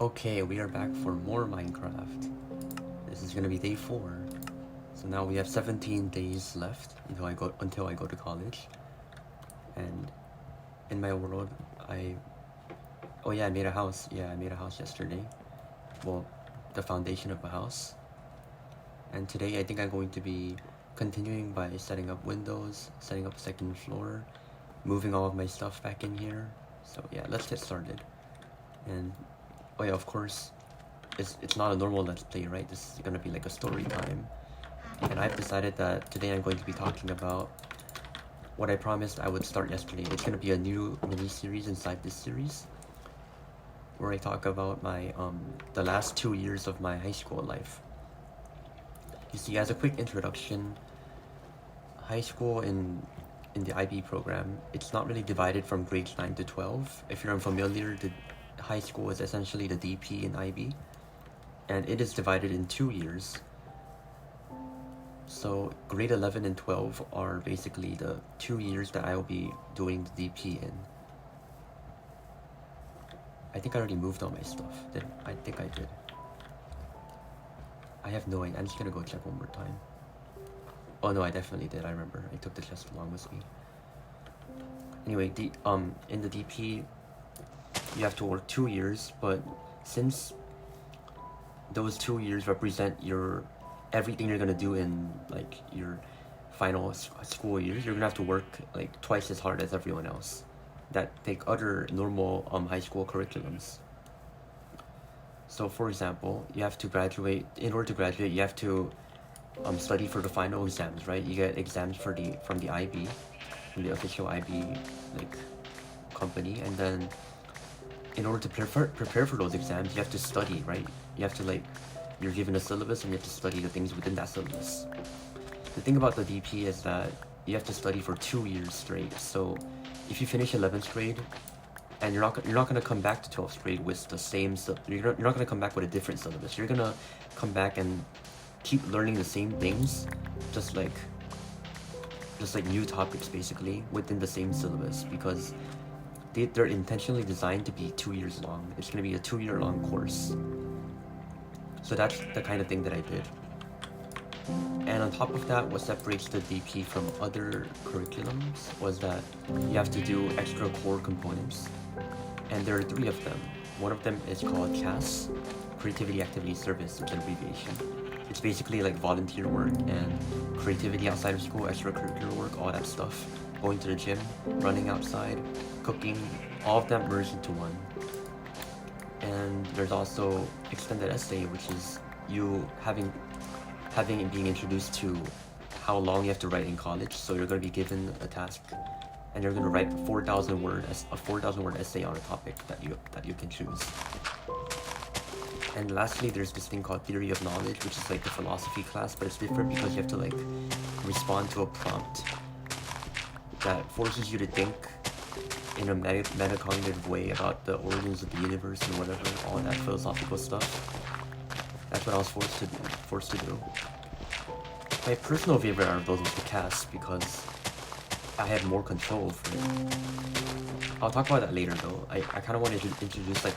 Okay, we are back for more Minecraft. This is gonna be day 4. So now we have 17 days left until I go to college. And in my world, I made a house. Yeah, I made a house yesterday. Well, the foundation of a house. And today I think I'm going to be continuing by setting up windows, setting up a second floor, moving all of my stuff back in here. So yeah, let's get started. And oh yeah, of course, it's not a normal let's play, right? This is gonna be like a story time. And I've decided that today I'm going to be talking about what I promised I would start yesterday. It's gonna be a new mini-series inside this series where I talk about my the last 2 years of my high school life. You see, as a quick introduction, high school in the IB program, it's not really divided from grades 9 to 12. If you're unfamiliar, the high school is essentially the DP in IB, and it is divided in 2 years. So grade 11 and 12 are basically the 2 years that I will be doing the DP in. I think I already moved all my stuff. I think I did. I have no idea. I'm just gonna go check one more time. Oh no, I definitely did. I remember. I took the test along with me. Anyway, in the DP, you have to work 2 years, but since those 2 years represent everything you're gonna do in like your final school years, you're gonna have to work like twice as hard as everyone else that take other normal high school curriculums. So for example, you have to graduate. In order to graduate, you have to study for the final exams, right? You get exams from the IB, from the official IB like company, and then in order to prepare for those exams, you have to study, right? You have to you're given a syllabus and you have to study the things within that syllabus. The thing about the DP is that you have to study for 2 years straight. So if you finish 11th grade and you're not gonna come back to 12th grade with the same you're not gonna come back with a different syllabus. You're gonna come back and keep learning the same things, just like new topics basically within the same syllabus, because they're intentionally designed to be 2 years long. It's gonna be a 2-year long course. So that's the kind of thing that I did. And on top of that, what separates the DP from other curriculums was that you have to do extra core components. And there are 3 of them. One of them is called CAS, Creativity Activity Service, it's an abbreviation. It's basically like volunteer work and creativity outside of school, extracurricular work, all that stuff. Going to the gym, running outside, cooking, all of them merged into one. And there's also extended essay, which is you being introduced to how long you have to write in college. So you're going to be given a task and you're going to write a 4,000 word essay on a topic that you can choose. And lastly, there's this thing called theory of knowledge, which is like the philosophy class, but it's different because you have to respond to a prompt that forces you to think in a metacognitive way about the origins of the universe and whatever, all that philosophical stuff. That's what I was forced to do. My personal favorite out of those was the CAS because I had more control over it. I'll talk about that later though. I kind of want to introduce the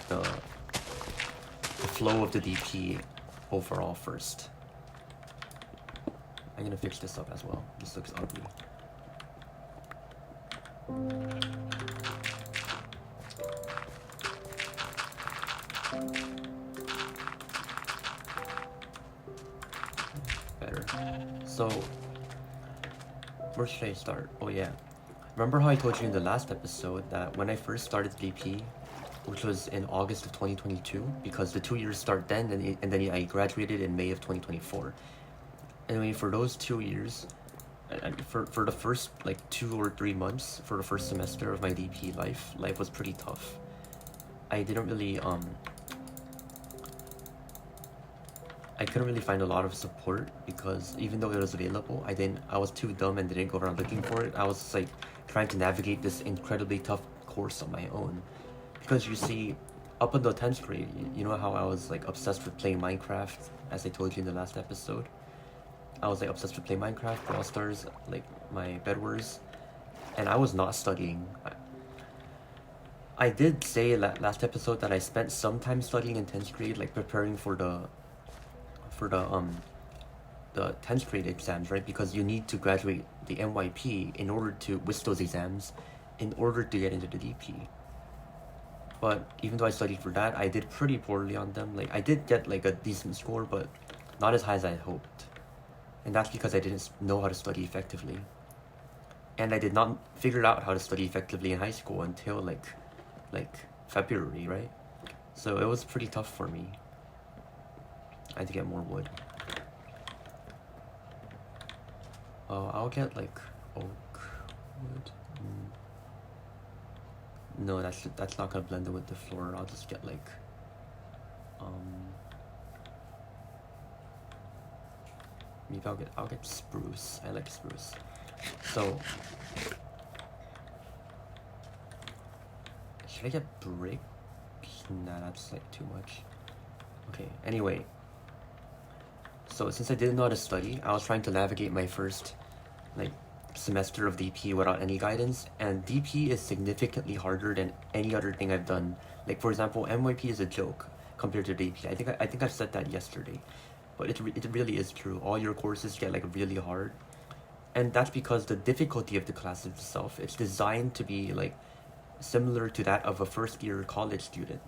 flow of the DP overall first. I'm gonna fix this up as well. This looks ugly. Better. So, where should I start? Oh yeah. Remember how I told you in the last episode that when I first started DP, which was in August of 2022, because the 2 years start then, and then I graduated in May of 2024. Anyway, for those 2 years, for the first 2 or 3 months, for the first semester of my DP life was pretty tough. I didn't really I couldn't really find a lot of support because even though it was available, I was too dumb and didn't go around looking for it. I was trying to navigate this incredibly tough course on my own. Because you see, up until 10th grade, you know how I was obsessed with playing Minecraft, as I told you in the last episode? I was obsessed with playing Minecraft, Brawl Stars, my Bed Wars, and I was not studying. I did say last episode that I spent some time studying in 10th grade, like preparing for the 10th grade exams, right? Because you need to graduate the NYP in order to, with those exams, in order to get into the DP. But even though I studied for that, I did pretty poorly on them. Like, I did get like a decent score, but not as high as I hoped. And that's because I didn't know how to study effectively. And I did not figure out how to study effectively in high school until like February, right? So it was pretty tough for me. I had to get more wood. I'll get like oak wood. No, that's not gonna blend in with the floor. I'll just get like maybe I'll get spruce. I like spruce. So should I get brick? Nah, that's like too much. Okay, anyway. So since I didn't know how to study, I was trying to navigate my first like semester of DP without any guidance, and DP is significantly harder than any other thing I've done. Like for example, NYP is a joke compared to DP. I think I've said that yesterday, but it really is true. All your courses get like really hard, and that's because the difficulty of the class itself, it's designed to be like similar to that of a first year college student.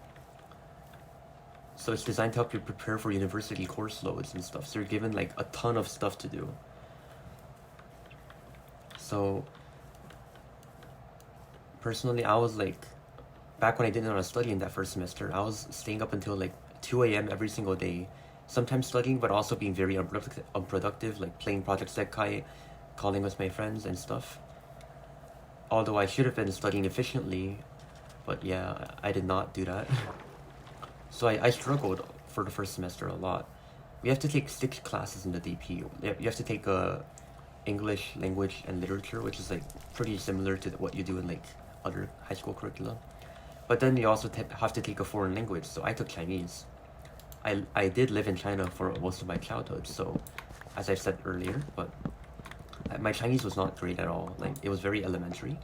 So it's designed to help you prepare for university course loads and stuff. So you're given like a ton of stuff to do. So personally, I was like, back when I didn't know how to study in that first semester, I was staying up until like 2 a.m. every single day, sometimes studying, but also being very unproductive, like playing Project Sekai, calling with my friends and stuff. Although I should have been studying efficiently, but yeah, I did not do that. So I struggled for the first semester a lot. We have to take 6 classes in the DP. You have to take English, language, and literature, which is like pretty similar to what you do in like other high school curricula. But then you also have to take a foreign language, so I took Chinese. I did live in China for most of my childhood, so as I've said earlier, but my Chinese was not great at all. Like, it was very elementary.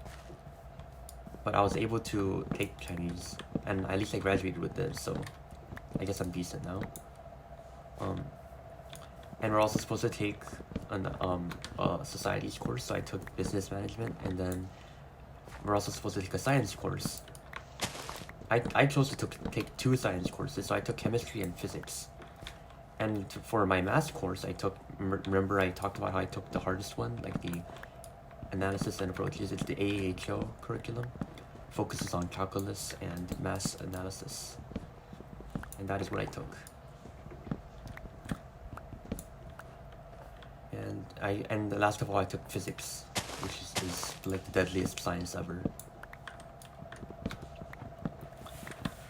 But I was able to take Chinese, and at least I graduated with it, so I guess I'm decent now. And we're also supposed to take a societies course, so I took business management, and then we're also supposed to take a science course. I chose to take 2 science courses, so I took chemistry and physics. And for my math course, I took, remember I talked about how I took the hardest one, like the analysis and approaches. It's the AAHL curriculum. Focuses on calculus and mass analysis. And that is what I took. And the last of all, I took physics, which is like the deadliest science ever.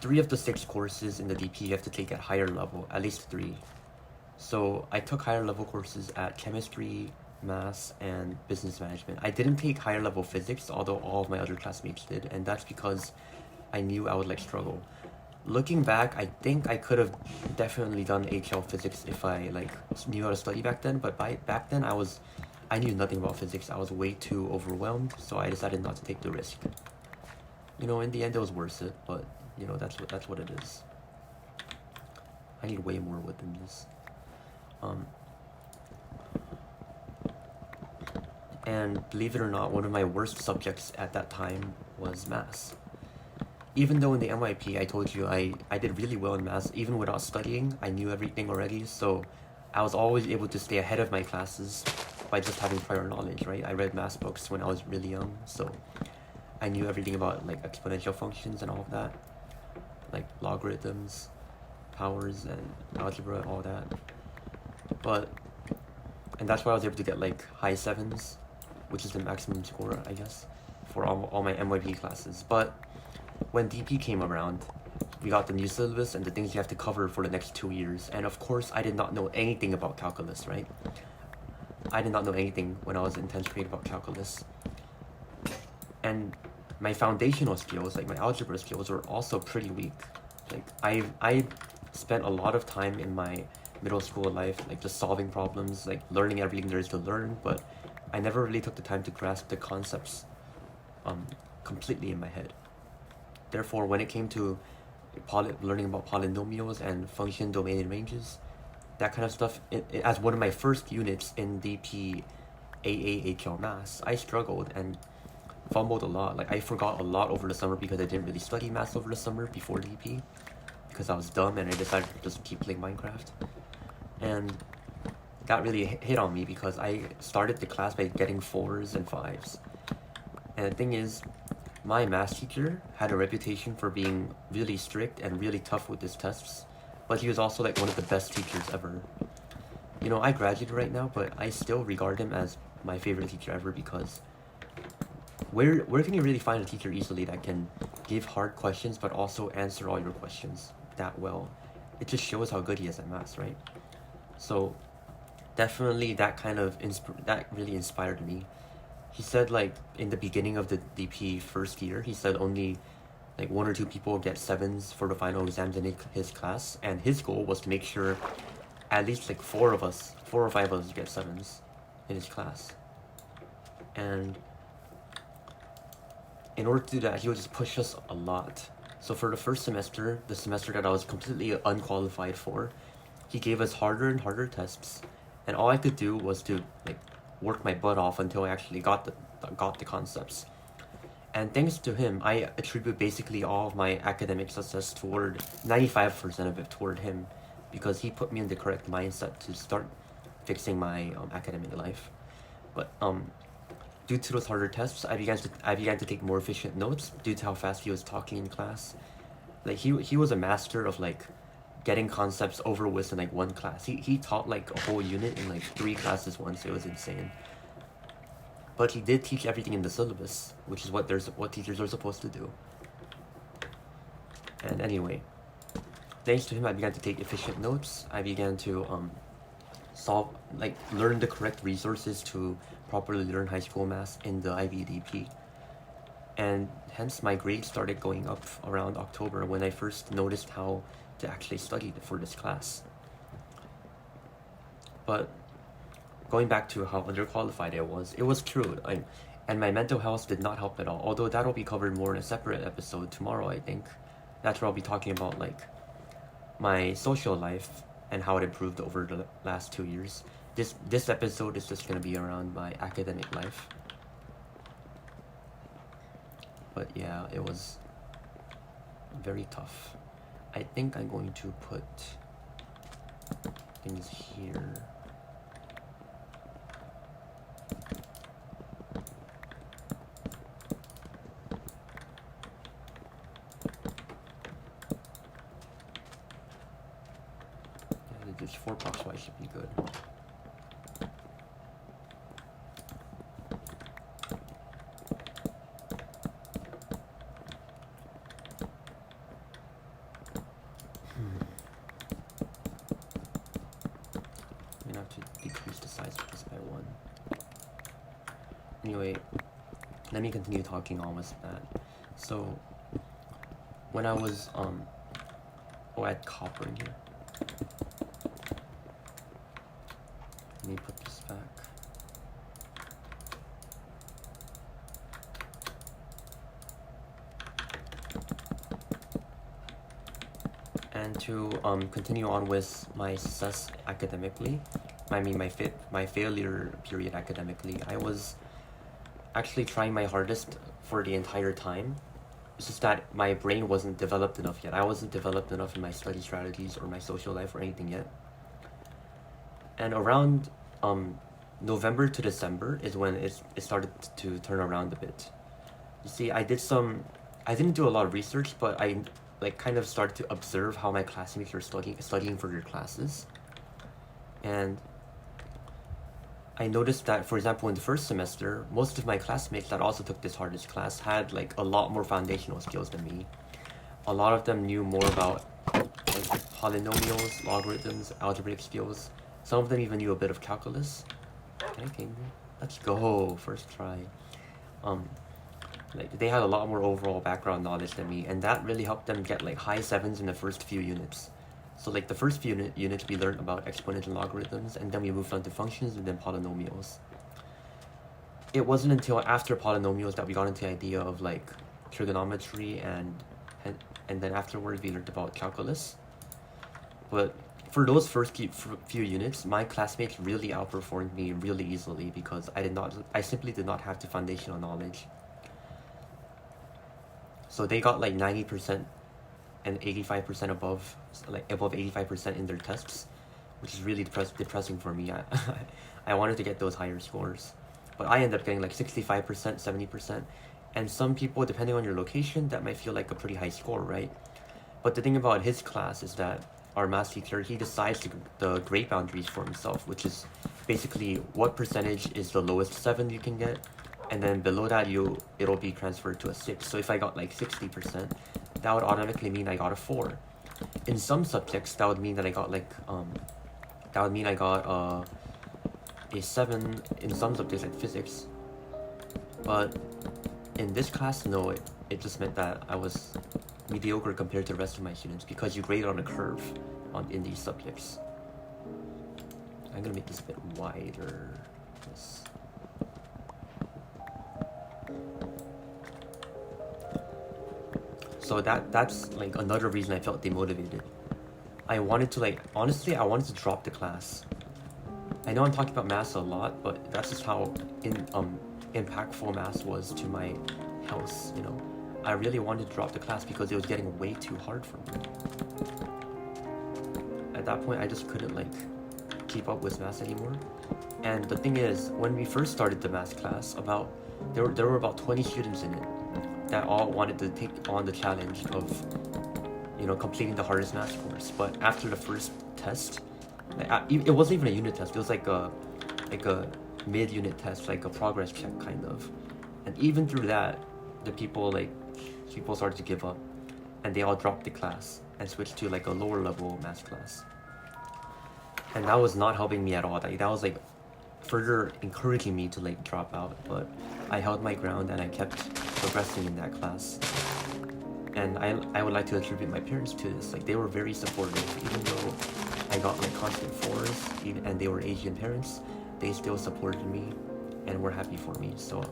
3 of the 6 courses in the DP you have to take at higher level, at least 3. So I took higher level courses at chemistry, maths, and business management. I didn't take higher level physics, although all of my other classmates did, and that's because I knew I would like struggle. Looking back, I think I could have definitely done HL physics if I like knew how to study back then, but back then I knew nothing about physics. I was way too overwhelmed, so I decided not to take the risk. You know, in the end it was worth it, but you know, that's what it is. I need way more wood than this. And believe it or not, one of my worst subjects at that time was maths. Even though in the NYP I told you I did really well in maths, even without studying, I knew everything already, so I was always able to stay ahead of my classes by just having prior knowledge, right? I read math books when I was really young, so I knew everything about like exponential functions and all of that, like logarithms, powers, and algebra, all that. And that's why I was able to get like high 7s, which is the maximum score, I guess, for all my NYP classes. But when DP came around, we got the new syllabus and the things you have to cover for the next 2 years. And of course, I did not know anything about calculus, right? I did not know anything when I was in 10th grade about calculus. And my foundational skills, like my algebra skills, were also pretty weak. Like, I spent a lot of time in my middle school life, like just solving problems, like learning everything there is to learn, but I never really took the time to grasp the concepts completely in my head. Therefore, when it came to learning about polynomials and function domain and ranges, that kind of stuff, as one of my first units in DP AAHL Maths, I struggled and fumbled a lot. Like, I forgot a lot over the summer because I didn't really study maths over the summer before DP, because I was dumb and I decided to just keep playing Minecraft. And that really hit on me because I started the class by getting 4s and 5s. And the thing is, my math teacher had a reputation for being really strict and really tough with his tests, but he was also like one of the best teachers ever. You know, I graduated right now, but I still regard him as my favorite teacher ever, because where can you really find a teacher easily that can give hard questions but also answer all your questions that well? It just shows how good he is at maths, right? So definitely that kind of that really inspired me. He said, like, in the beginning of the DP first year, he said only like 1 or 2 people get 7s for the final exams in his class, and his goal was to make sure at least like 4 or 5 of us get 7s in his class. And in order to do that, he would just push us a lot. So for the first semester, the semester that I was completely unqualified for, he gave us harder and harder tests, and all I could do was to like work my butt off until I actually got the concepts. And thanks to him, I attribute basically all of my academic success toward 95% of it toward him, because he put me in the correct mindset to start fixing my academic life. But due to those harder tests, I began to take more efficient notes due to how fast he was talking in class. Like, he was a master of like getting concepts over with in like one class. He taught like a whole unit in like 3 classes once. It was insane. But he did teach everything in the syllabus, which is what teachers are supposed to do. And anyway, thanks to him, I began to take efficient notes. I began to learn the correct resources to properly learn high school math in the IVDP. And hence my grades started going up around October, when I first noticed how to actually study for this class. But going back to how underqualified it was true. And my mental health did not help at all, although that'll be covered more in a separate episode tomorrow, I think. That's where I'll be talking about like my social life and how it improved over the last 2 years. This episode is just going to be around my academic life. But yeah, it was very tough. I think I'm going to put things here. Yeah, there's 4 blocks, so I should be good. Anyway, let me continue talking on with that. So, when I was, I had copper in here. Let me put this back. And to continue on with my success academically, my failure period academically, I was actually trying my hardest for the entire time. It's just that my brain wasn't developed enough yet. I wasn't developed enough in my study strategies or my social life or anything yet. And around November to December is when it started to turn around a bit. You see, I didn't do a lot of research, but I like kind of started to observe how my classmates were studying for their classes. And I noticed that, for example, in the first semester, most of my classmates that also took this hardest class had like a lot more foundational skills than me. A lot of them knew more about like polynomials, logarithms, algebraic skills. Some of them even knew a bit of calculus. Can I game you? Let's go, first try. Like they had a lot more overall background knowledge than me, and that really helped them get like high 7s in the first few units. So like the first few units we learned about exponents and logarithms, and then we moved on to functions and then polynomials. It wasn't until after polynomials that we got into the idea of like trigonometry and and then afterwards we learned about calculus. But for those first few units, my classmates really outperformed me really easily because I simply did not have the foundational knowledge. So they got like 90% and 85% above 85% in their tests, which is really depressing for me. I wanted to get those higher scores, but I ended up getting like 65%, 70%, and some people, depending on your location, that might feel like a pretty high score, right? But the thing about his class is that our math teacher, he decides the grade boundaries for himself, which is basically what percentage is the lowest 7 you can get, and then below that it'll be transferred to a 6. So if I got like 60%, that would automatically mean I got a 4. In some subjects, that would mean that I got like a 7 in some subjects like physics. But in this class, no, it just meant that I was mediocre compared to the rest of my students because you grade on a curve in these subjects. I'm gonna make this a bit wider. Yes. So that's like another reason I felt demotivated. I wanted to honestly, I wanted to drop the class. I know I'm talking about math a lot, but that's just how impactful math was to my health, you know. I really wanted to drop the class because it was getting way too hard for me. At that point, I just couldn't keep up with math anymore. And the thing is, when we first started the math class, there were about 20 students in it that all wanted to take on the challenge of, you know, completing the hardest math course. But after the first test, it wasn't even a unit test. It was like a mid-unit test, like a progress check kind of. And even through that, the people started to give up, and they all dropped the class and switched to like a lower level math class. And that was not helping me at all. That was like further encouraging me to drop out. But I held my ground and I kept progressing in that class. And I would like to attribute my parents to this. They were very supportive, even though I got constant 4s, and they were Asian parents. They still supported me and were happy for me. So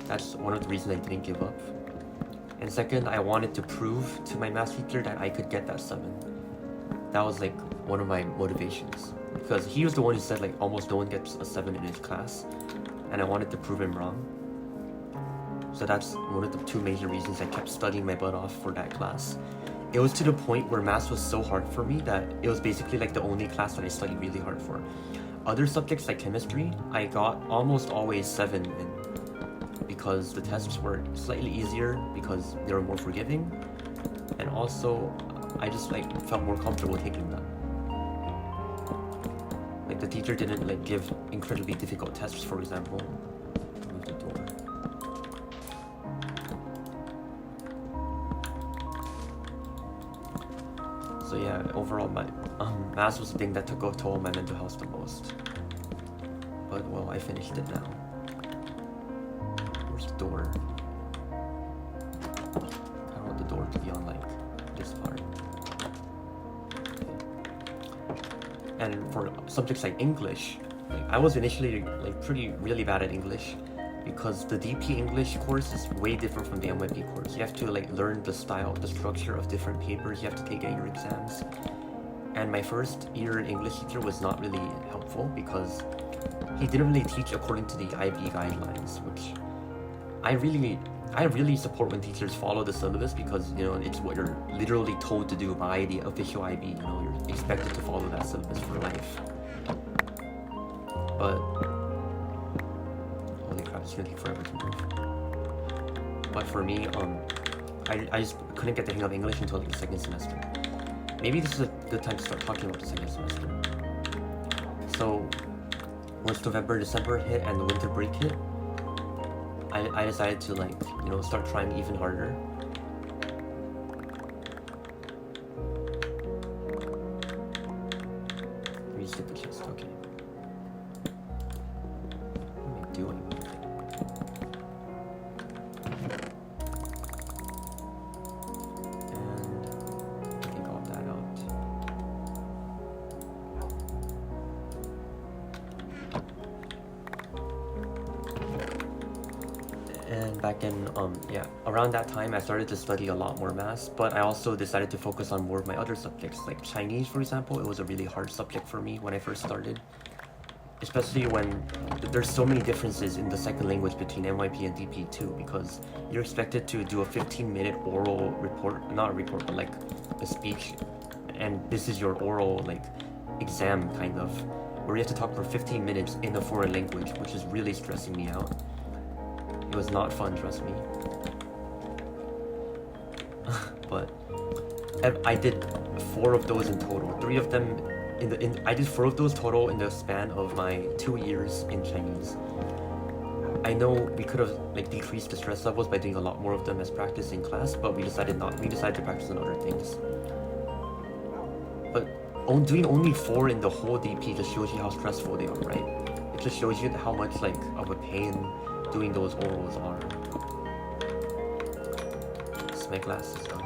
that's one of the reasons I didn't give up. And second, I wanted to prove to my math teacher that I could get that 7. That was one of my motivations, because he was the one who said almost no one gets a 7 in his class, and I wanted to prove him wrong. So that's one of the 2 major reasons I kept studying my butt off for that class. It was to the point where math was so hard for me that it was basically the only class that I studied really hard for. Other subjects like chemistry, I got almost always 7 in, because the tests were slightly easier because they were more forgiving, and also I just felt more comfortable taking them. The teacher didn't give incredibly difficult tests, for example. Move the door. So yeah, overall my math was the thing that took a toll on my mental health the most. But well, I finished it now. Where's the door? I don't want the door to be on this part. And for subjects like English, I was initially really bad at English, because the DP English course is way different from the MYB course. You have to learn the style, the structure of different papers you have to take at your exams. And my first year English teacher was not really helpful because he didn't really teach according to the IB guidelines, which I really support when teachers follow the syllabus, because it's what you're literally told to do by the official IB. You're expected to follow that syllabus for life. But holy crap, it's gonna take forever to move. But for me, I just couldn't get the hang of English until the second semester. Maybe this is a good time to start talking about the second semester. So once November, December hit and the winter break hit, I decided to start trying even harder. Let me skip the chest, okay. What am I doing? And take all that out. And back in, yeah, around that time, I started to study a lot more math, but I also decided to focus on more of my other subjects. Like Chinese, for example, it was a really hard subject for me when I first started. Especially when there's so many differences in the second language between NYP and DP too, because you're expected to do a 15-minute oral report, not a report, but like a speech, and this is your oral like exam kind of, where you have to talk for 15 minutes in a foreign language, which is really stressing me out. It was not fun, trust me. But I did 4 of those in total. 3 of them I did 4 of those total in the span of my 2 years in Chinese. I know we could have like decreased the stress levels by doing a lot more of them as practice in class, but we decided not. We decided to practice on other things. But doing only 4 in the whole DP just shows you how stressful they are, right? It just shows you how much like of a pain doing those orals are. So my class is done.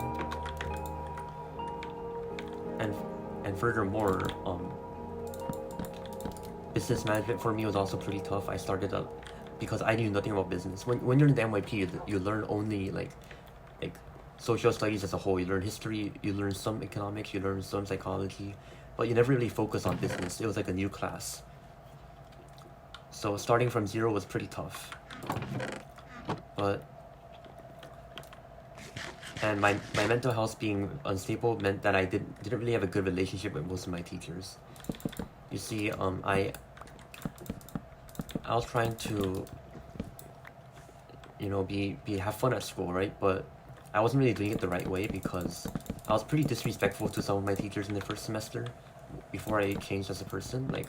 And furthermore, business management for me was also pretty tough. I started because I knew nothing about business. When you're in the NYP, you learn only like social studies as a whole. You learn history, you learn some economics, you learn some psychology, but you never really focus on business. It was like a new class. So starting from 0 was pretty tough. And my mental health being unstable meant that I didn't really have a good relationship with most of my teachers. You see, I was trying to, have fun at school, right? But I wasn't really doing it the right way because I was pretty disrespectful to some of my teachers in the first semester before I changed as a person. Like,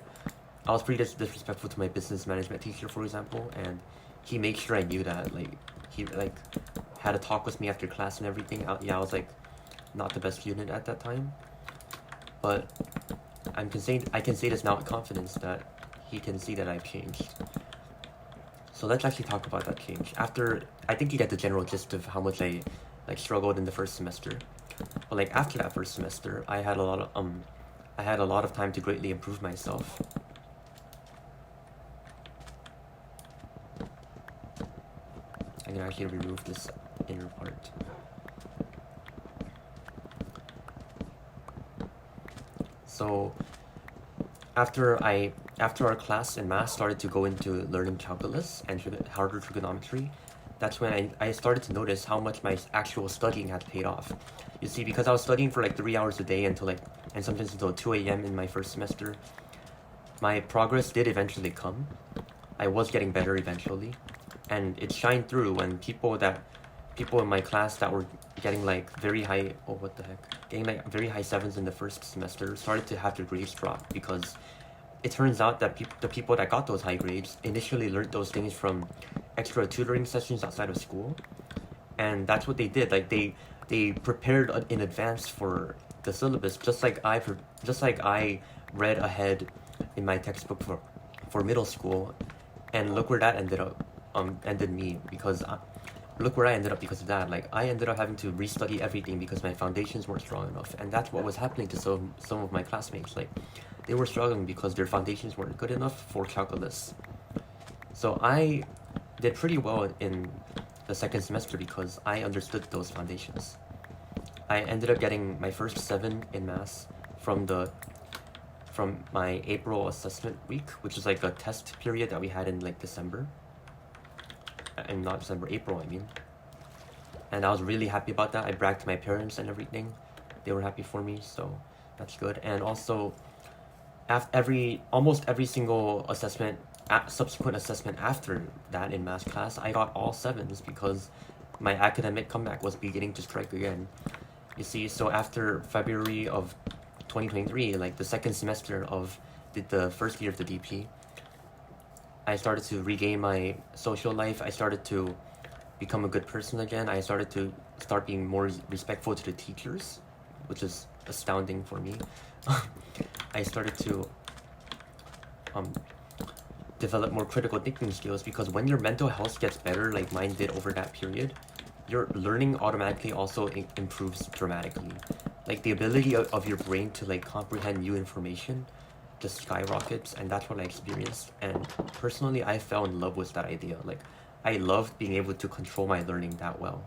I was pretty disrespectful to my business management teacher, for example, and he made sure I knew that. Like, he had a talk with me after class and everything. I was like not the best student at that time, but I can say this now with confidence that he can see that I've changed. So let's actually talk about that change. I think you get the general gist of how much I struggled in the first semester. But after that first semester, I had a lot of time to greatly improve myself. I can actually remove this inner part. So after our class in math started to go into learning calculus and harder trigonometry, that's when I started to notice how much my actual studying had paid off. You see, because I was studying for 3 hours a day and sometimes until 2 a.m. in my first semester, my progress did eventually come. I was getting better eventually, and it shined through when people in my class that were getting very high, getting very high 7s in the first semester started to have their grades drop, because it turns out that the people that got those high grades initially learned those things from extra tutoring sessions outside of school, and that's what they did. They prepared in advance for the syllabus, just like I read ahead in my textbook for middle school, and look where that ended me, because look where I ended up because of that. I ended up having to restudy everything because my foundations weren't strong enough, and that's what was happening to some of my classmates. They were struggling because their foundations weren't good enough for calculus. So I did pretty well in the second semester because I understood those foundations. I ended up getting my first 7 in math from my April assessment week, which is a test period that we had in December. And not December, April, I mean. And I was really happy about that. I bragged to my parents and everything. They were happy for me, so that's good. And also, almost every single subsequent assessment after that in math class, I got all 7s because my academic comeback was beginning to strike again. You see, so after February of 2023, the second semester of the first year of the DP, I started to regain my social life. I started to become a good person again. I started to being more respectful to the teachers, which is astounding for me. I started to develop more critical thinking skills, because when your mental health gets better, like mine did over that period, your learning automatically also improves dramatically. The ability of your brain to comprehend new information just skyrockets, and that's what I experienced. And personally, I fell in love with that idea. I loved being able to control my learning that well.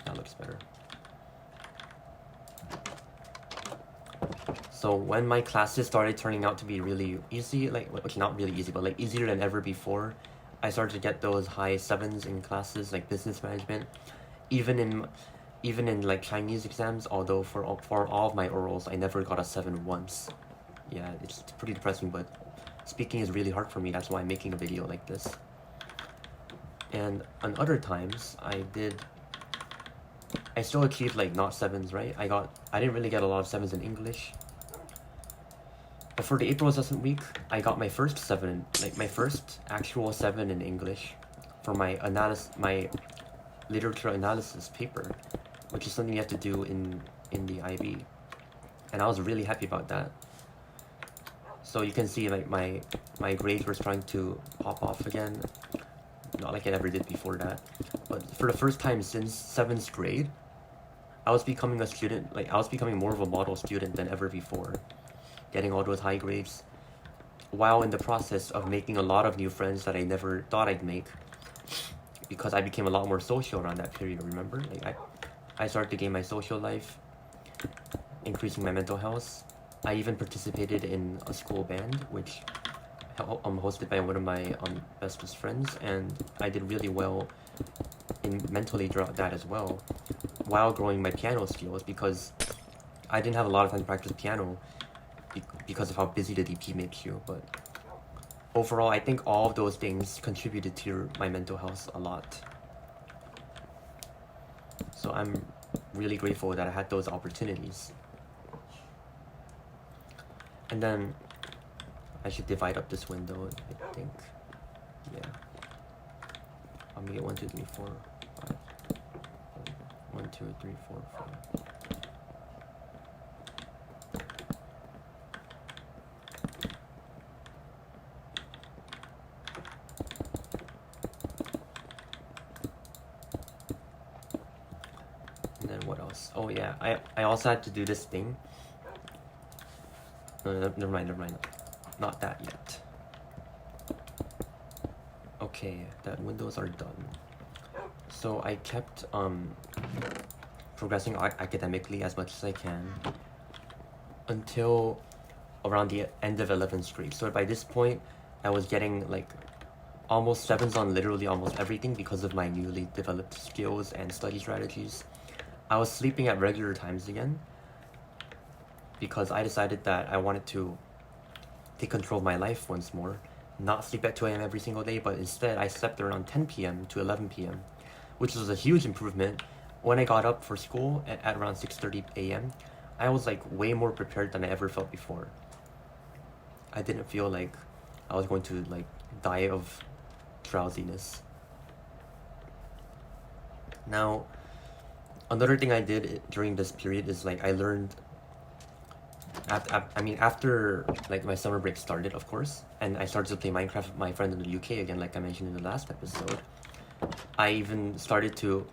That looks better. So when my classes started turning out to be really easy, like, okay, not really easy, but like easier than ever before, I started to get those high 7s in classes like business management, even in like Chinese exams. Although for all of my orals, I never got a 7 once. Yeah, it's pretty depressing, but speaking is really hard for me. That's why I'm making a video like this. And on other times, I still achieved like not 7s, right? I didn't really get a lot of 7s in English. But for the April assessment week, I got my first 7, like my first actual 7 in English for my literature analysis paper, which is something you have to do in the IB. And I was really happy about that. So you can see like my grades were starting to pop off again. Not like I ever did before that. But for the first time since 7th grade, I was becoming a student, like I was becoming more of a model student than ever before. Getting all those high grades, while in the process of making a lot of new friends that I never thought I'd make, because I became a lot more social around that period, remember? Like I started to gain my social life, increasing my mental health. I even participated in a school band, which hosted by one of my bestest friends, and I did really well mentally throughout that as well, while growing my piano skills, because I didn't have a lot of time to practice piano because of how busy the DP makes you. But overall, I think all of those things contributed to my mental health a lot. So I'm really grateful that I had those opportunities. And then I should divide up this window, I think. Yeah. I'm gonna get 1, 2, 3, 4, 5. 1, 2, 3, 4, 5. And then what else? Oh yeah, I also had to do this thing. Never mind. Not that yet. Okay, that windows are done. So I kept progressing academically as much as I can until around the end of 11th grade. So by this point, I was getting like almost 7s on literally almost everything because of my newly developed skills and study strategies. I was sleeping at regular times again because I decided that I wanted to take control of my life once more, not sleep at 2 a.m. every single day, but instead I slept around 10 p.m. to 11 p.m., which was a huge improvement. When I got up for school at around 6:30 a.m., I was like way more prepared than I ever felt before. I didn't feel like I was going to like die of drowsiness. Now, another thing I did during this period is like I learned after like my summer break started, of course, and I started to play Minecraft with my friend in the UK again, like I mentioned in the last episode. I even started to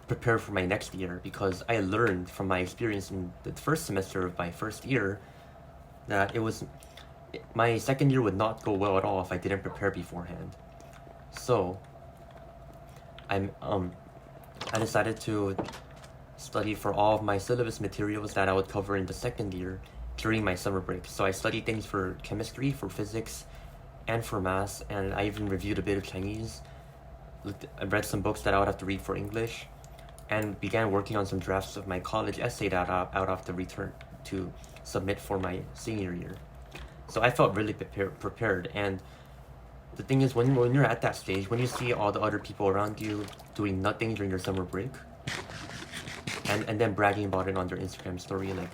prepare for my next year because I learned from my experience in the first semester of my first year that my second year would not go well at all if I didn't prepare beforehand. So I decided to study for all of my syllabus materials that I would cover in the second year during my summer break. So I studied things for chemistry, for physics, and for maths, and I even reviewed a bit of Chinese. I read some books that I would have to read for English, and began working on some drafts of my college essay that I would have to return to submit for my senior year. So I felt really prepared, and the thing is, when you're at that stage, when you see all the other people around you doing nothing during their summer break, and then bragging about it on their Instagram story, like,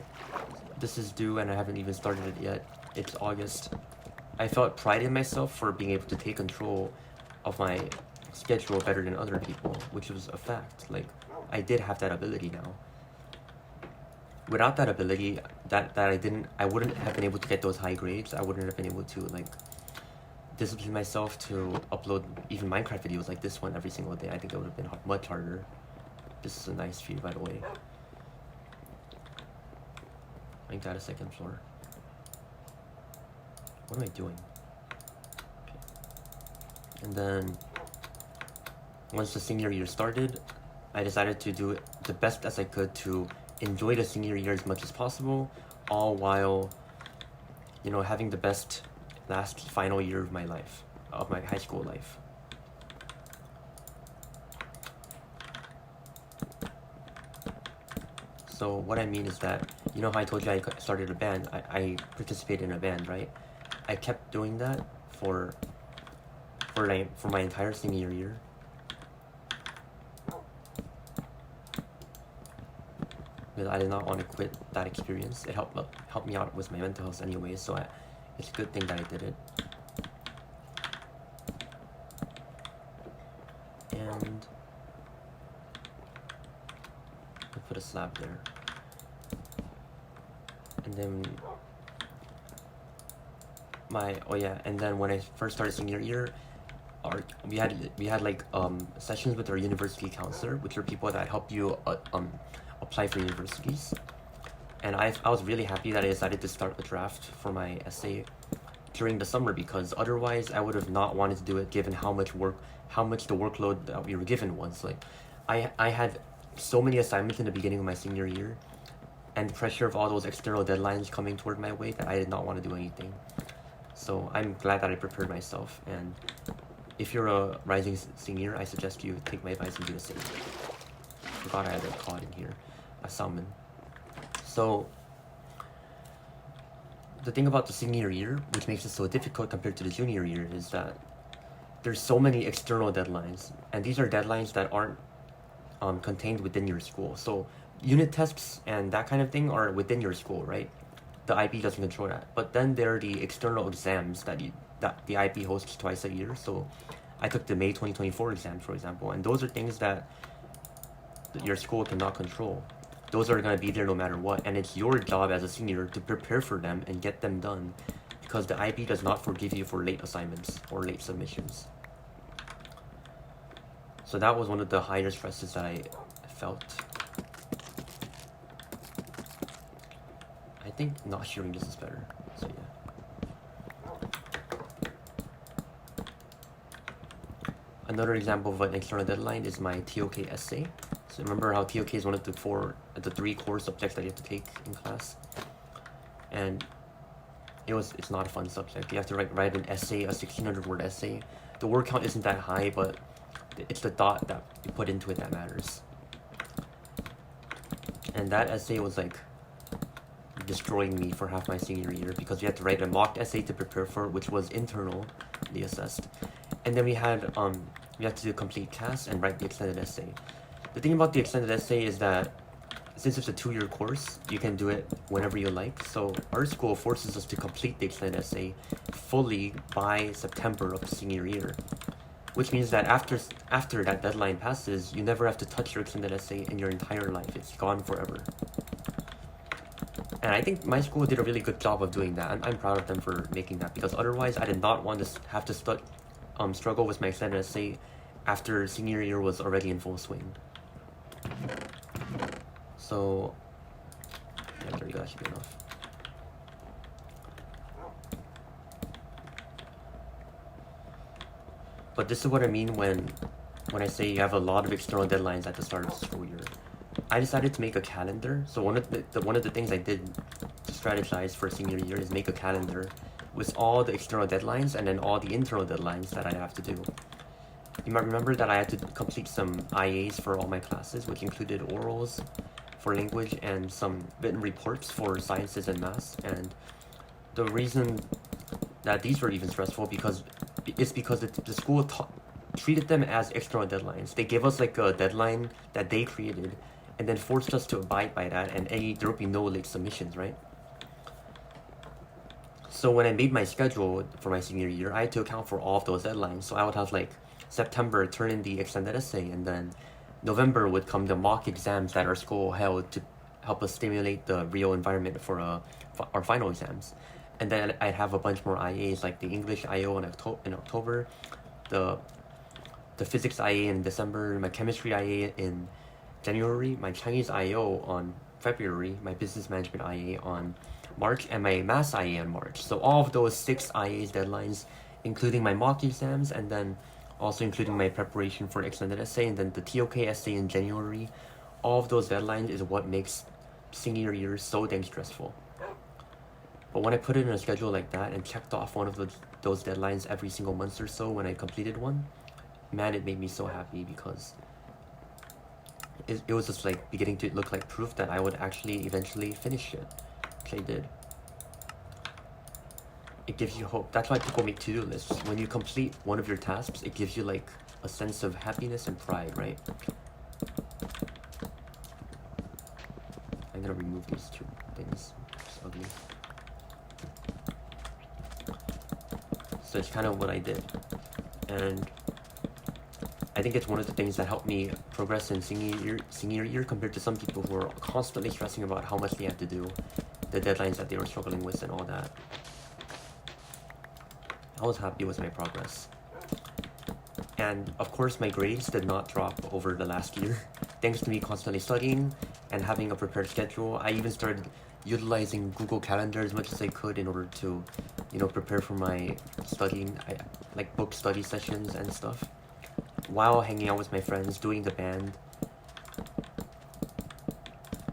this is due and I haven't even started it yet, it's August. I felt pride in myself for being able to take control of my schedule better than other people, which was a fact. Like, I did have that ability now. Without that ability, I wouldn't have been able to get those high grades. I wouldn't have been able to like discipline myself to upload even Minecraft videos like this one every single day. I think it would have been much harder. This is a nice view, by the way. I got a second floor. What am I doing? And then once the senior year started, I decided to do it the best as I could to enjoy the senior year as much as possible, all while, you know, having the best last final year of my life, of my high school life. So what I mean is that, you know how I told you I started a band, I participated in a band, right? I kept doing that for my entire senior year. Because I did not want to quit that experience. It helped me out with my mental health anyway, so it's a good thing that I did it. And I put a slab there. And then and then when I first started senior year, we had like sessions with our university counselor, which are people that help you apply for universities. And I was really happy that I decided to start a draft for my essay during the summer, because otherwise I would have not wanted to do it given how much the workload that we were given was. Like, I had so many assignments in the beginning of my senior year, and the pressure of all those external deadlines coming toward my way, that I did not want to do anything. So I'm glad that I prepared myself, and if you're a rising senior, I suggest you take my advice and do the same. Forgot I had a cod in here, a salmon. So the thing about the senior year, which makes it so difficult compared to the junior year, is that there's so many external deadlines, and these are deadlines that aren't contained within your school. So unit tests and that kind of thing are within your school, right? The IB doesn't control that. But then there are the external exams that the IB hosts twice a year. So I took the May 2024 exams, for example, and those are things that your school cannot control. Those are going to be there no matter what, and it's your job as a senior to prepare for them and get them done, because the IB does not forgive you for late assignments or late submissions. So that was one of the higher stresses that I felt. I think not sharing this is better, so yeah. Another example of an external deadline is my TOK essay. So remember how TOK is one of the three core subjects that you have to take in class, and it's not a fun subject. You have to write an essay, a 1,600-word essay. The word count isn't that high, but it's the thought that you put into it that matters. And that essay was like destroying me for half my senior year, because we had to write a mock essay to prepare for, which was internally assessed, and then we had to do a complete task and write the extended essay. The thing about the extended essay is that since it's a 2-year course, you can do it whenever you like. So our school forces us to complete the extended essay fully by September of the senior year, which means that after that deadline passes, you never have to touch your extended essay in your entire life. It's gone forever. And I think my school did a really good job of doing that. I'm proud of them for making that, because otherwise I did not want to have to struggle with my extended essay after senior year was already in full swing. So yeah, there you go, that should be enough. But this is what I mean when I say you have a lot of external deadlines at the start of the school year. I decided to make a calendar. So one of the things I did to strategize for senior year is make a calendar with all the external deadlines and then all the internal deadlines that I have to do. You might remember that I had to complete some IAs for all my classes, which included orals for language and some written reports for sciences and maths. And the reason that these were even stressful is because the school treated them as external deadlines. They gave us like a deadline that they created, and then forced us to abide by that, and there would be no late submissions, right? So when I made my schedule for my senior year, I had to account for all of those deadlines. So I would have like September turn in the extended essay, and then November would come the mock exams that our school held to help us stimulate the real environment for our final exams. And then I'd have a bunch more IAs, like the English IO in October, the physics IA in December, my chemistry IA in January, my Chinese IO on February, my business management IA on March, and my maths IA in March. So all of those 6 IAs deadlines including my mock exams, and then also including my preparation for extended essay, and then the TOK essay in January. All of those deadlines is what makes senior year so dang stressful. But when I put it in a schedule like that and checked off one of those deadlines every single month or so when I completed one, man, it made me so happy, because it was just like beginning to look like proof that I would actually eventually finish it, which I did. It gives you hope. That's why people make to-do lists. When you complete one of your tasks, it gives you like a sense of happiness and pride, right? I'm gonna remove these two things. It's ugly. So it's kind of what I did. And I think it's one of the things that helped me progress in senior year compared to some people who are constantly stressing about how much they have to do, the deadlines that they were struggling with and all that. I was happy with my progress. And of course my grades did not drop over the last year. Thanks to me constantly studying and having a prepared schedule, I even started utilizing Google Calendar as much as I could in order to, prepare for my studying, like book study sessions and stuff, while hanging out with my friends, doing the band,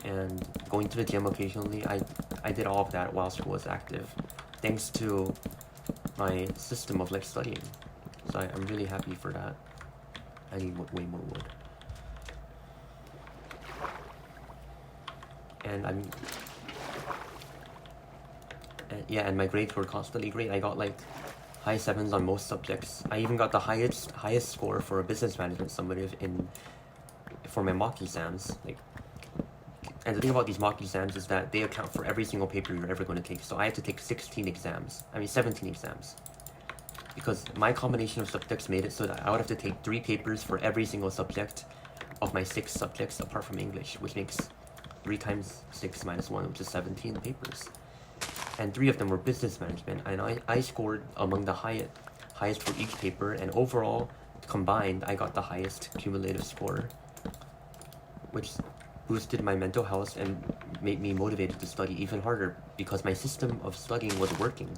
and going to the gym occasionally. I did all of that while school was active, thanks to my system of like studying. So I'm really happy for that. I need way more wood. And my grades were constantly great. I got like high 7s on most subjects. I even got the highest score for a business management summative for my mock exams. And the thing about these mock exams is that they account for every single paper you're ever going to take. So I had to take 17 exams, because my combination of subjects made it so that I would have to take 3 papers for every single subject of my 6 subjects apart from English, which makes 3 times 6 minus 1, which is 17 papers. And 3 of them were business management, and I scored among the highest for each paper, and overall, combined, I got the highest cumulative score, which boosted my mental health and made me motivated to study even harder, because my system of studying was working.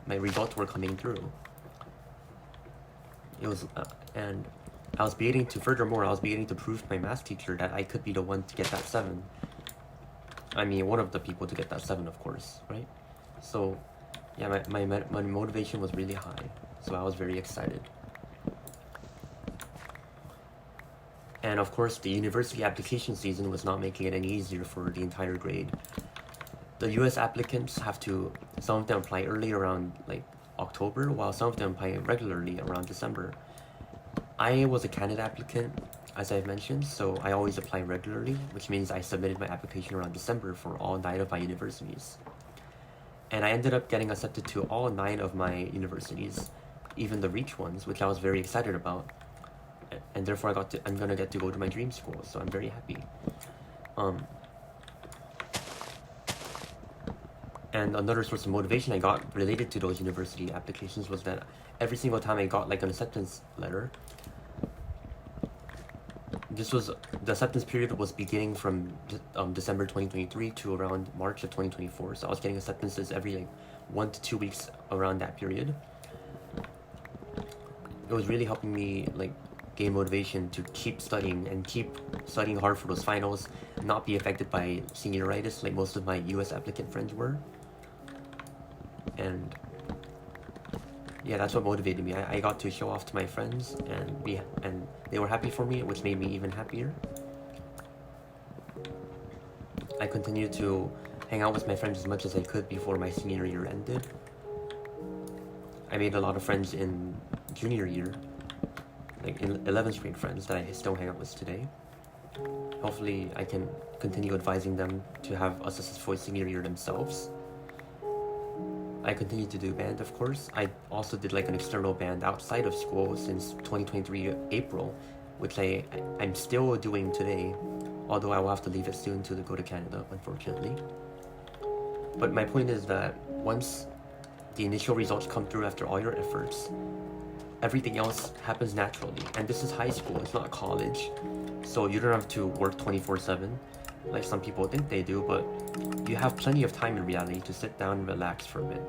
My results were coming through. And I was beginning to prove to my math teacher that I could be the one to get that 7. I mean, one of the people to get that 7, of course, right? So, yeah, my motivation was really high, so I was very excited. And of course, the university application season was not making it any easier for the entire grade. The US applicants some of them apply early around like October, while some of them apply regularly around December. I was a Canada applicant, as I've mentioned, so I always apply regularly, which means I submitted my application around December for all 9 of my universities. And I ended up getting accepted to all 9 of my universities, even the reach ones, which I was very excited about. And therefore I'm gonna get to go to my dream school, so I'm very happy. And another source of motivation I got related to those university applications was that every single time I got like an acceptance letter, the acceptance period was beginning from December 2023 to around March of 2024. So I was getting acceptances every like 1 to 2 weeks around that period. It was really helping me like gain motivation to keep studying and keep studying hard for those finals, not be affected by senioritis like most of my US applicant friends were. And yeah, that's what motivated me. I got to show off to my friends, and they were happy for me, which made me even happier. I continued to hang out with my friends as much as I could before my senior year ended. I made a lot of friends in junior year, like in 11th grade friends that I still hang out with today. Hopefully I can continue advising them to have a successful senior year themselves. I continued to do band, of course. I also did like an external band outside of school since 2023 April, which I'm still doing today, although I will have to leave it soon to go to Canada, unfortunately. But my point is that once the initial results come through after all your efforts, everything else happens naturally. And this is high school, it's not college, so you don't have to work 24/7 like some people think they do, but you have plenty of time in reality to sit down and relax for a bit.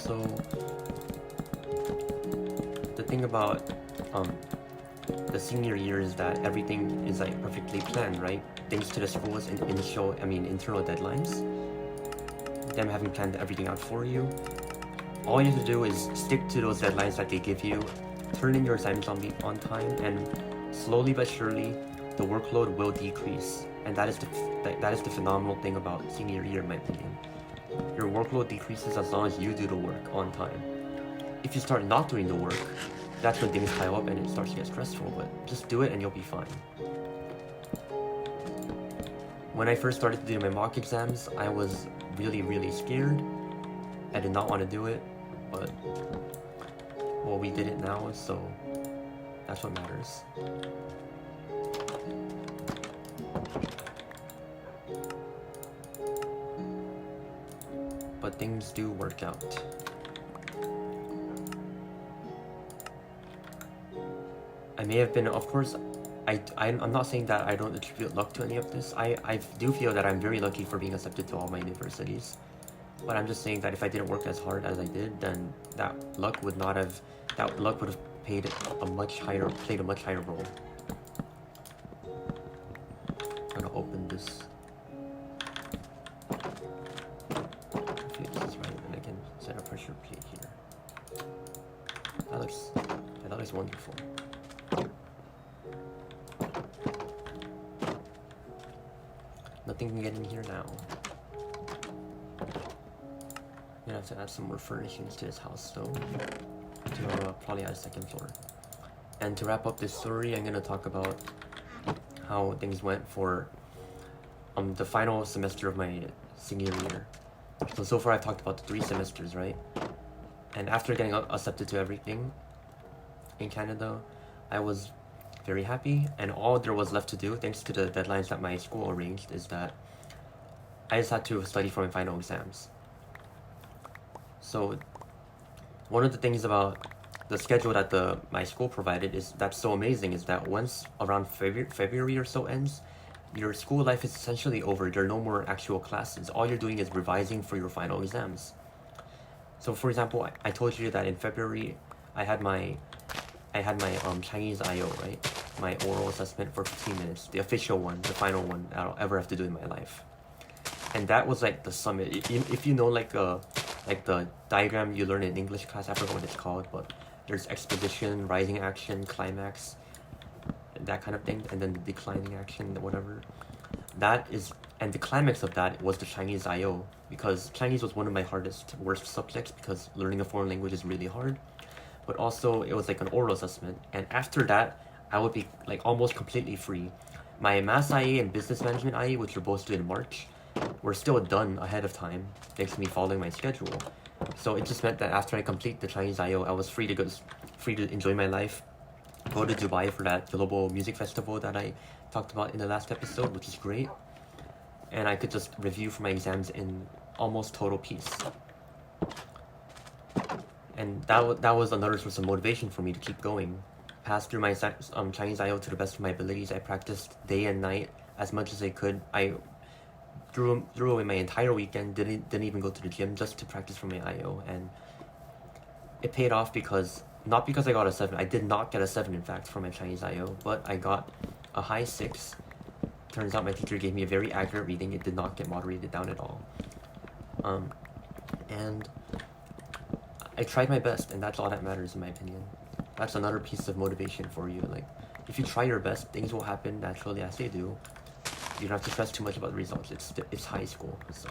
also, the thing about the senior year is that everything is like perfectly planned, right? Thanks to the school's internal deadlines, them having planned everything out for you. All you have to do is stick to those deadlines that they give you, turn in your assignments on time, and slowly but surely, the workload will decrease. And that is the phenomenal thing about senior year, in my opinion. Your workload decreases as long as you do the work on time. If you start not doing the work, that's when things pile up and it starts to get stressful, but just do it and you'll be fine. When I first started to do my mock exams, I was really, really scared. I did not want to do it, but, well, we did it now, so that's what matters. But things do work out. I may have been, of course, I'm not saying that I don't attribute luck to any of this. I do feel that I'm very lucky for being accepted to all my universities. But I'm just saying that if I didn't work as hard as I did, then that luck would have played a much higher role. I'm gonna open this. Hopefully this is right, and I can set a pressure plate here. That looks wonderful. Nothing can get in here now. I'm gonna have to add some more furnishings to this house, so to probably add a second floor. And to wrap up this story, I'm gonna talk about how things went for the final semester of my senior year. So far I've talked about the 3 semesters, right? And after getting accepted to everything in Canada, I was very happy, and all there was left to do, thanks to the deadlines that my school arranged, is that I just had to study for my final exams. So one of the things about the schedule that my school provided that's so amazing is that once around February or so ends, your school life is essentially over. There are no more actual classes. All you're doing is revising for your final exams. So for example, I told you that in February I had my Chinese IO, right? My oral assessment for 15 minutes, the official one, the final one I'll ever have to do in my life. And that was like the summit. If you know like the diagram you learn in English class, I forgot what it's called, but there's exposition, rising action, climax, that kind of thing, and then the declining action, whatever. And the climax of that was the Chinese IO, because Chinese was one of my worst subjects, because learning a foreign language is really hard. But also it was like an oral assessment, and after that I would be like almost completely free. My Mass IA and Business Management IA, which were both due in March, were still done ahead of time, thanks to me following my schedule. So it just meant that after I complete the Chinese IO, I was free to enjoy my life, go to Dubai for that global music festival that I talked about in the last episode, which is great. And I could just review for my exams in almost total peace. And that was another source of motivation for me to keep going. Pass through my Chinese IO to the best of my abilities. I practiced day and night as much as I could. I threw away my entire weekend, didn't even go to the gym, just to practice for my IO. And it paid off, not because I got a 7. I did not get a 7, in fact, for my Chinese IO, but I got a high 6. Turns out my teacher gave me a very accurate reading. It did not get moderated down at all. And I tried my best, and that's all that matters, in my opinion. That's another piece of motivation for you. Like, if you try your best, things will happen naturally as they do. You don't have to stress too much about the results. It's high school, so.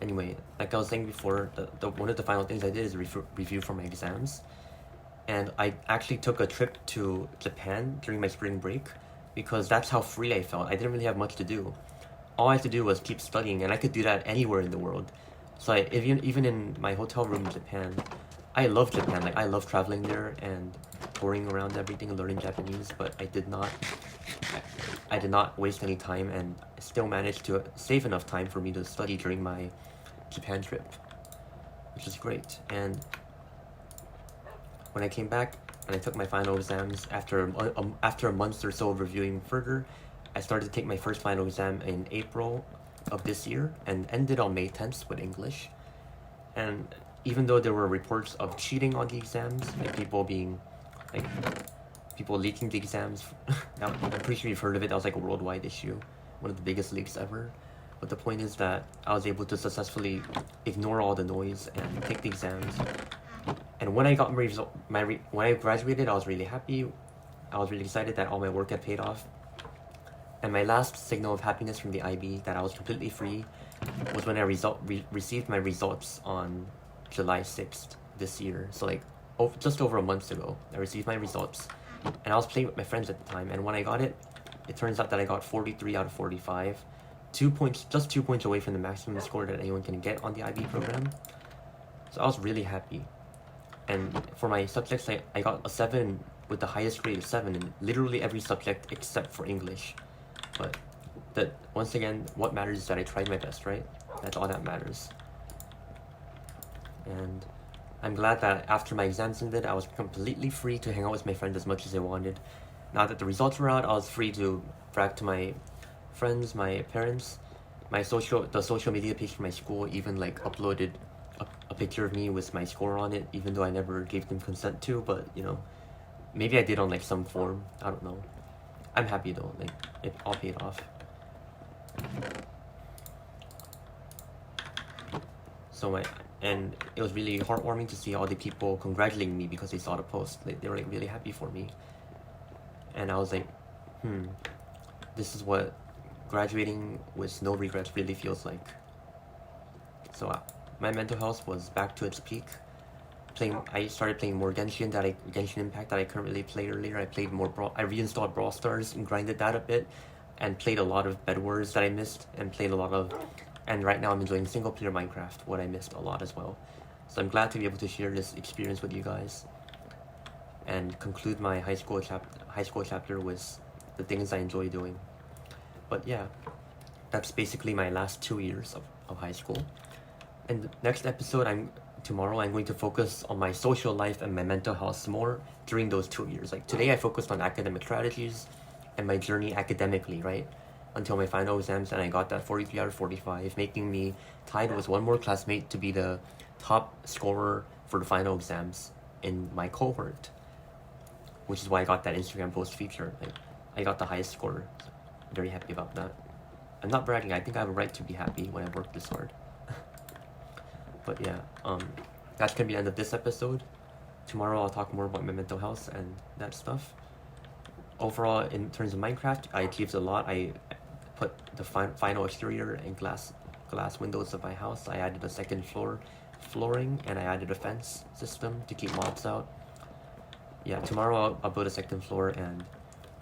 Anyway, like I was saying before, one of the final things I did is review for my exams. And I actually took a trip to Japan during my spring break, because that's how free I felt. I didn't really have much to do. All I had to do was keep studying, and I could do that anywhere in the world. So even in my hotel room in Japan, I love Japan. Like, I love traveling there and touring around everything and learning Japanese, but I did not waste any time, and still managed to save enough time for me to study during my Japan trip, which is great. And when I came back and I took my final exams, after a month or so of reviewing further, I started to take my first final exam in April of this year, and ended on May 10th with English. And even though there were reports of cheating on the exams, like people leaking the exams, now, I'm pretty sure you've heard of it. That was like a worldwide issue, one of the biggest leaks ever. But the point is that I was able to successfully ignore all the noise and take the exams. And when I got when I graduated, I was really happy. I was really excited that all my work had paid off. And my last signal of happiness from the IB that I was completely free was when I received my results on July 6th this year. So like just over a month ago, I received my results. And I was playing with my friends at the time. And when I got it, it turns out that I got 43 out of 45. 2 points, just 2 points away from the maximum score that anyone can get on the IB program. So I was really happy. And for my subjects, I got a 7 with the highest grade of 7 in literally every subject except for English. But once again, what matters is that I tried my best, right? That's all that matters. And I'm glad that after my exams ended, I was completely free to hang out with my friends as much as I wanted. Now that the results were out, I was free to brag to my friends, my parents. The social media page for my school even like uploaded a picture of me with my score on it, even though I never gave them consent to. But you know, maybe I did on like some form. I don't know. I'm happy though. Like it all paid off. And it was really heartwarming to see all the people congratulating me because they saw the post. Like, they were like really happy for me. And I was like, this is what graduating with no regrets really feels like. So my mental health was back to its peak. I started playing more Genshin Impact that I couldn't really play earlier. I reinstalled Brawl Stars and grinded that a bit, and played a lot of Bed Wars that I missed, and right now I'm enjoying single player Minecraft, what I missed a lot as well. So I'm glad to be able to share this experience with you guys, and conclude my high school chapter with the things I enjoy doing. But yeah, that's basically my last 2 years of high school. And the next episode, tomorrow I'm going to focus on my social life and my mental health more during those 2 years. Like today I focused on academic strategies and my journey academically, right? Until my final exams, and I got that 43 out of 45, making me tied with one more classmate to be the top scorer for the final exams in my cohort. Which is why I got that Instagram post feature. Like, I got the highest score. So I'm very happy about that. I'm not bragging, I think I have a right to be happy when I work this hard. But yeah, that's gonna be the end of this episode. Tomorrow I'll talk more about my mental health and that stuff. Overall, in terms of Minecraft, I achieved a lot. I put the final exterior and glass windows of my house. I added a second flooring, and I added a fence system to keep mobs out. Yeah, tomorrow I'll build a second floor and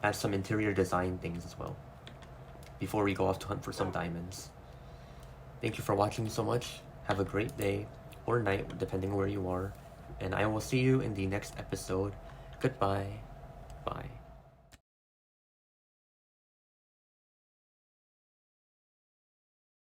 add some interior design things as well, before we go off to hunt for some diamonds. Thank you for watching so much. Have a great day or night, depending where you are, and I will see you in the next episode. Goodbye. Bye.